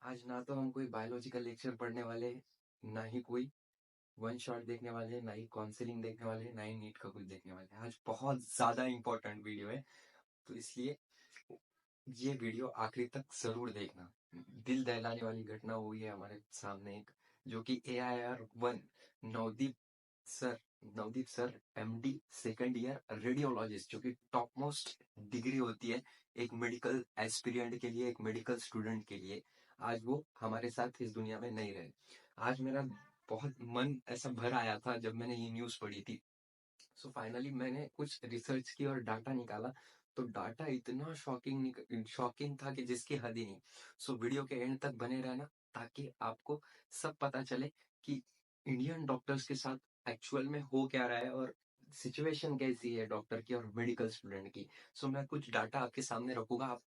आज ना तो हम कोई बायोलॉजिकल लेक्चर पढ़ने वाले, ना ही कोई वन शॉट देखने वाले, ना ही काउंसलिंग देखने वाले, ना ही नीट का कुछ देखने वाले। आज बहुत ज्यादा इंपॉर्टेंट वीडियो है, तो इसलिए ये वीडियो आखिरी तक जरूर देखना। दिल दहलाने वाली घटना हुई है हमारे सामने एक, जो कि AIR-1 Navdeep sir Navdeep sir MD second year radiologist, जो कि टॉप मोस्ट डिग्री होती है एक मेडिकल एस्पिरेंट के लिए, एक मेडिकल स्टूडेंट के लिए। आज वो हमारे साथ इस दुनिया में नहीं रहे। आज मेरा बहुत मन ऐसा भर आया था जब मैंने ये न्यूज पढ़ी थी। सो फाइनली मैंने कुछ रिसर्च की और डाटा निकाला, तो डाटा इतना शॉकिंग था कि जिसकी हद ही नहीं। सो वीडियो के एंड तक बने रहना, ताकि आपको सब पता चले कि इंडियन डॉक्टर्स के साथ एक्चुअल में हो क्या रहा है और सिचुएशन कैसी है डॉक्टर की और मेडिकल स्टूडेंट की। सो मैं कुछ डाटा आपके सामने रखूंगा, आप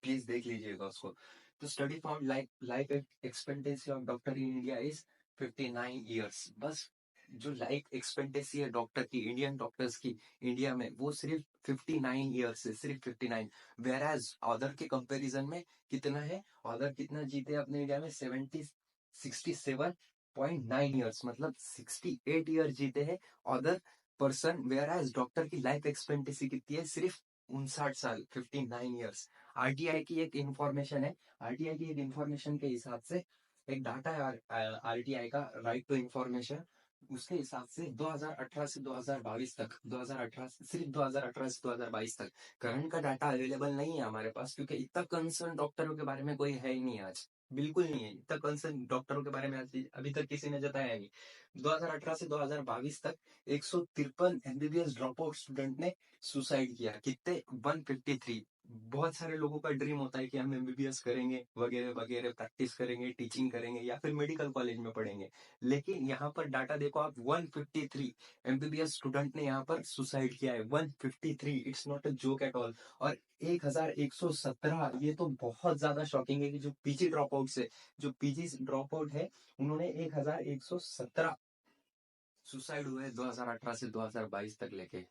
प्लीज देख लीजिएगा उसको। तो study found life expectancy of doctor in India is 59 years. बस जो लाइफ एक्सपेक्टेंसी है डॉक्टर की, इंडियन डॉक्टर्स की इंडिया में, वो सिर्फ 59 ईयर्स है, सिर्फ 59। वेर एज अदर के कंपैरिजन में कितना है, अदर कितना जीते अपने इंडिया में, 67.9 ईयर्स, मतलब 68 ईयर जीते हैं other person. Whereas doctor की लाइफ एक्सपेक्टेंसी कितनी है, सिर्फ 59 साल, 59 ईयर्स। आरटीआई की एक इंफॉर्मेशन है, आरटीआई की एक इंफॉर्मेशन के हिसाब से एक डाटा है आरटीआई का, राइट टू इंफॉर्मेशन, उसके हिसाब से 2018 से 2022 तक, 2018 सिर्फ 2018 से 2022 तक, करंट का डाटा अवेलेबल नहीं है हमारे पास, क्योंकि इतना कंसर्न डॉक्टरों के बारे में कोई है ही नहीं आज। बिल्कुल नहीं है, इतना कंसर्न डॉक्टरों के बारे में अभी तक किसी ने जताया नहीं। 2018 से 2022 तक 153 MBBS ड्रॉप आउट स्टूडेंट ने सुसाइड किया। कितने? 153। बहुत सारे लोगों का ड्रीम होता है कि हम MBBS करेंगे, वगैरह वगैरह, प्रैक्टिस करेंगे, टीचिंग करेंगे, या फिर मेडिकल कॉलेज में पढ़ेंगे। लेकिन यहाँ पर डाटा देखो आप, 153 MBBS स्टूडेंट ने यहाँ पर सुसाइड किया है। 153, it's not a joke at all. और 1117, ये तो बहुत ज्यादा शॉकिंग है कि जो पीजी ड्रॉप आउट से, जो पीजी ड्रॉप आउट है, उन्होंने 1117 सुसाइड हुए 2018 से 2022 तक लेके।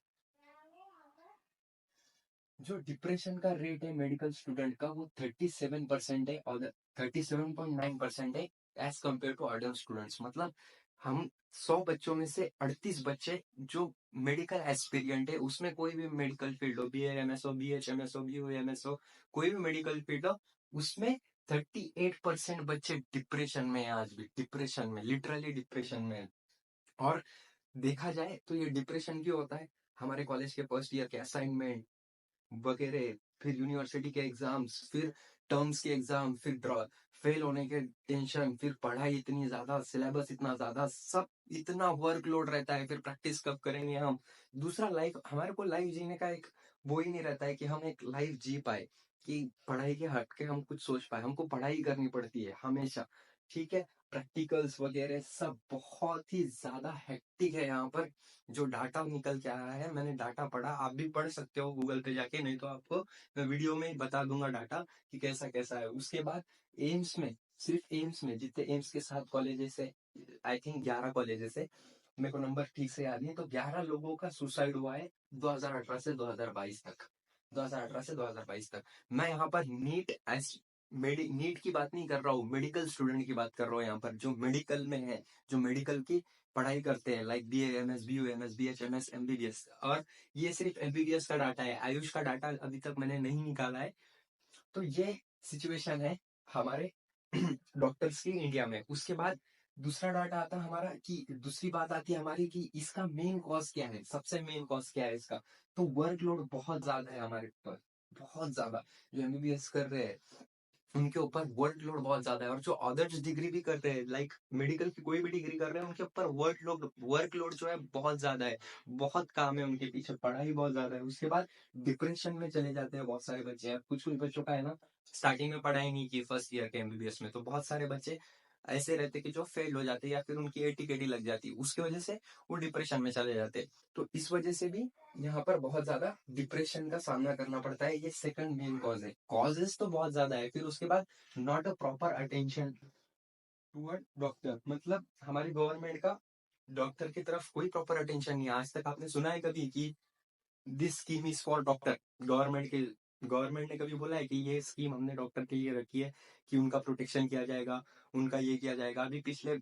जो डिप्रेशन का रेट है मेडिकल स्टूडेंट का, वो 37% है, और 37.9% है as compare to other students. मतलब हम 100 बच्चों में से 38 बच्चे जो मेडिकल एस्पिरियंट है, उसमें कोई भी मेडिकल फील्ड हो, BA MS हो, BHMS हो, BOMS हो, कोई भी मेडिकल फील्ड हो, उसमें 38% बच्चे डिप्रेशन में है आज भी, डिप्रेशन में, लिटरली डिप्रेशन में है। और देखा जाए तो ये डिप्रेशन क्यों होता है? हमारे कॉलेज के फर्स्ट ईयर के असाइनमेंट वगैरह, फिर यूनिवर्सिटी के एग्जाम्स, फिर टर्म्स के एग्जाम, फिर फेल होने के टेंशन, फिर पढ़ाई इतनी ज्यादा, सिलेबस इतना ज्यादा, सब इतना वर्कलोड रहता है। फिर प्रैक्टिस कब करेंगे हम? दूसरा लाइफ, हमारे को लाइफ जीने का एक वो ही नहीं रहता है कि हम एक लाइफ जी पाए, कि पढ़ाई के हट के हम कुछ सोच पाए। हमको पढ़ाई करनी पड़ती है हमेशा, ठीक है। प्रैक्टिकल्स वगैरह सब बहुत ही ज्यादा हेक्टिक है यहाँ पर। जो डाटा निकल के आया है, मैंने डाटा पढ़ा, आप भी पढ़ सकते हो गूगल पे जाके, नहीं तो आपको मैं वीडियो में ही बता दूंगा डाटा कि कैसा कैसा है। उसके बाद एम्स में, सिर्फ एम्स में जितने एम्स के साथ कॉलेजेस है, आई थिंक 11 कॉलेजेस है, मेरे को नंबर ठीक से याद नहीं, तो 11 लोगों का सुसाइड हुआ है 2018 से 2022 तक, 2018 से 2022 तक। मैं यहाँ पर नीट की बात नहीं कर रहा हूँ, मेडिकल स्टूडेंट की बात कर रहा हूँ यहाँ पर, जो मेडिकल में है, जो मेडिकल की पढ़ाई करते हैं, like BAMS, BUMS, BHMS, MBBS। और ये सिर्फ MBBS का डाटा है, आयुष का डाटा अभी तक मैंने नहीं निकाला है। तो ये सिचुएशन है हमारे डॉक्टर्स की इंडिया में। उसके बाद दूसरा डाटा आता है हमारा, कि दूसरी बात आती है हमारी कि इसका मेन कॉज क्या है, सबसे मेन कॉज क्या है इसका। तो वर्कलोड बहुत ज्यादा है हमारे ऊपर, बहुत ज्यादा। जो MBBS कर रहे हैं उनके ऊपर वर्कलोड बहुत ज्यादा है, और जो अदर्स डिग्री भी करते हैं, लाइक मेडिकल की कोई भी डिग्री कर रहे हैं, उनके ऊपर वर्कलोड जो है बहुत ज्यादा है। बहुत काम है उनके पीछे, पढ़ाई बहुत ज्यादा है। उसके बाद डिप्रेशन में चले जाते हैं बहुत सारे बच्चे। अब कुछ कुछ बच्चों का है ना, स्टार्टिंग में पढ़ाई नहीं की फर्स्ट ईयर के MBBS में, तो बहुत सारे बच्चे ऐसे रहते कि जो फेल हो जाते, या फिर उनकी AT-KT लग जाती, उसकी वजह से वो डिप्रेशन में चले जाते। तो इस वजह से भी यहाँ पर बहुत ज्यादा डिप्रेशन का सामना करना पड़ता है। ये सेकंड मेन कॉज है। कॉजेस तो बहुत ज्यादा है। फिर उसके बाद not a proper attention toward doctor, मतलब हमारी गवर्नमेंट का डॉक्टर की तरफ कोई प्रॉपर अटेंशन नहीं है। आज तक आपने सुना है कभी कि this scheme is for doctor, government के गवर्नमेंट ने कभी बोला है कि ये स्कीम हमने डॉक्टर के लिए रखी है कि उनका प्रोटेक्शन किया जाएगा, उनका ये किया जाएगा? अभी पिछले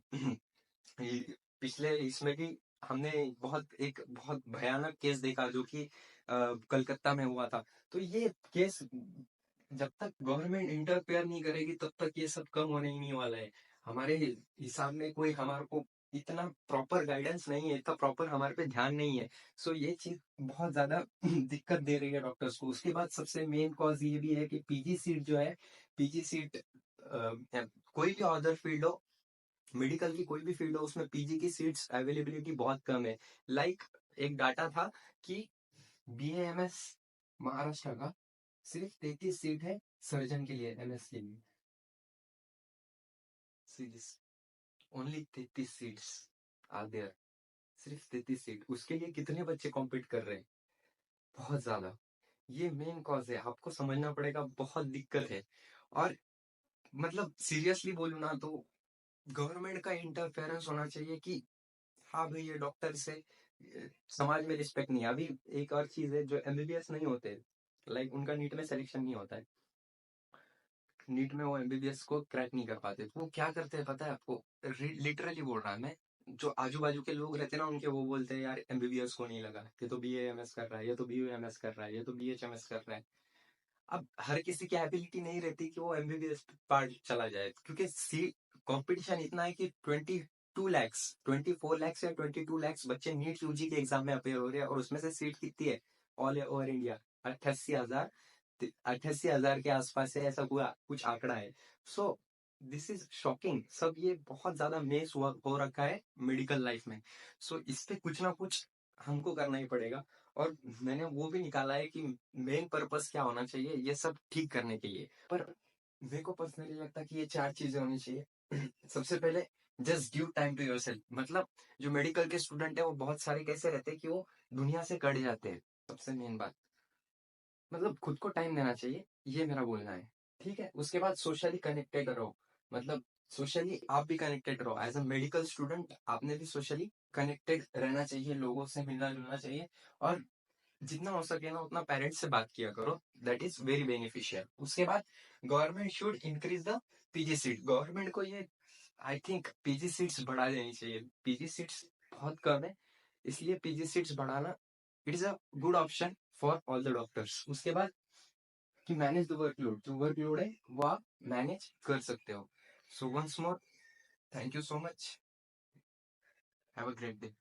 पिछले इसमें भी हमने बहुत भयानक केस देखा जो कि कलकत्ता में हुआ था। तो ये केस जब तक गवर्नमेंट इंटरफेयर नहीं करेगी तब तक ये सब कम होने ही नहीं वाला है। हमारे हिसाब में कोई हमारे को इतना प्रॉपर गाइडेंस नहीं है, इतना प्रॉपर हमारे पे ध्यान नहीं है। सो ये चीज बहुत ज्यादा दिक्कत दे रही है डॉक्टर्स को। उसके बाद सबसे मेन कॉज ये भी है कि पीजी सीट जो है, पीजी सीट कोई भी अदर फील्ड हो, मेडिकल की कोई भी फील्ड हो, उसमें पीजी की सीट्स अवेलेबिलिटी बहुत कम है। लाइक एक डाटा था कि बीएएमएस महाराष्ट्र का सिर्फ 33 सीट है सर्जन के लिए, एमएस के लिए। Series only 33 seats are there, सिर्फ 33 सीट। उसके लिए कितने बच्चे कॉम्पीट कर रहे हैं? बहुत ज्यादा। ये मेन कॉज है, आपको समझना पड़ेगा, बहुत दिक्कत है। और मतलब सीरियसली बोलूं ना तो गवर्नमेंट का इंटरफेरेंस होना चाहिए कि हाँ भाई ये डॉक्टर से समाज में रिस्पेक्ट नहीं है। अभी एक और चीज है, जो एमबीबीएस नहीं होते, लाइक उनका नीट में सिलेक्शन नहीं होता है, नीट में वो एमबीबीएस को क्रैक नहीं कर पाते, तो वो क्या करते हैं पता है आपको? लिटरली बोल रहा है मैं, जो आजू बाजू के लोग रहते हैं ना उनके, वो बोलते हैं यार एमबीबीएस को नहीं लगा, ये तो बीएएमएस कर रहा है, ये तो बीयूएमएस कर रहा है, ये तो बीएचएमएस कर रहा है। अब हर किसी की एबिलिटी नहीं रहती कि वो एमबीबीएस पार्ट चला जाए, क्योंकि सी कंपटीशन इतना है कि 22 lakhs, 24 lakhs या 22 lakhs बच्चे नीट यूजी के एग्जाम में अपेयर हो रहे हैं, और उसमें से सीट कितनी है ऑल ओवर इंडिया? 88,000, 88,000 के आसपास है, ऐसा हुआ कुछ आंकड़ा है। So this is shocking. सब ये बहुत ज्यादा मेस हो रखा है मेडिकल लाइफ में। सो इस पे कुछ ना कुछ हमको करना ही पड़ेगा। और मैंने वो भी निकाला है कि मेन पर्पस क्या होना चाहिए ये सब ठीक करने के लिए। पर मेरे को पर्सनली लगता है कि ये 4 चीजें होनी चाहिए। सबसे पहले, just give time to yourself. मतलब जो मेडिकल के स्टूडेंट है वो बहुत सारे कैसे रहते हैं कि वो दुनिया से कट जाते हैं। सबसे मेन बात, मतलब खुद को टाइम देना चाहिए, ये मेरा बोलना है। ठीक है, उसके बाद सोशली कनेक्टेड रहो। मतलब सोशली आप भी कनेक्टेड रहो, एज अ मेडिकल स्टूडेंट आपने भी सोशली कनेक्टेड रहना चाहिए, लोगों से मिलना जुलना चाहिए। और जितना हो सके ना उतना पेरेंट्स से बात किया करो, दैट इज वेरी बेनिफिशियल। उसके बाद government should increase the PG seat. Government को ये आई थिंक पीजी सीट्स बढ़ा देनी चाहिए। पीजी सीट्स बहुत कम है, इसलिए पीजी सीट्स बढ़ाना it is a good option for all the doctors. उसके बाद कि मैनेज द वर्कलोड, जो वर्कलोड है वो आप मैनेज कर सकते हो। So once more, thank you so much, have a great day.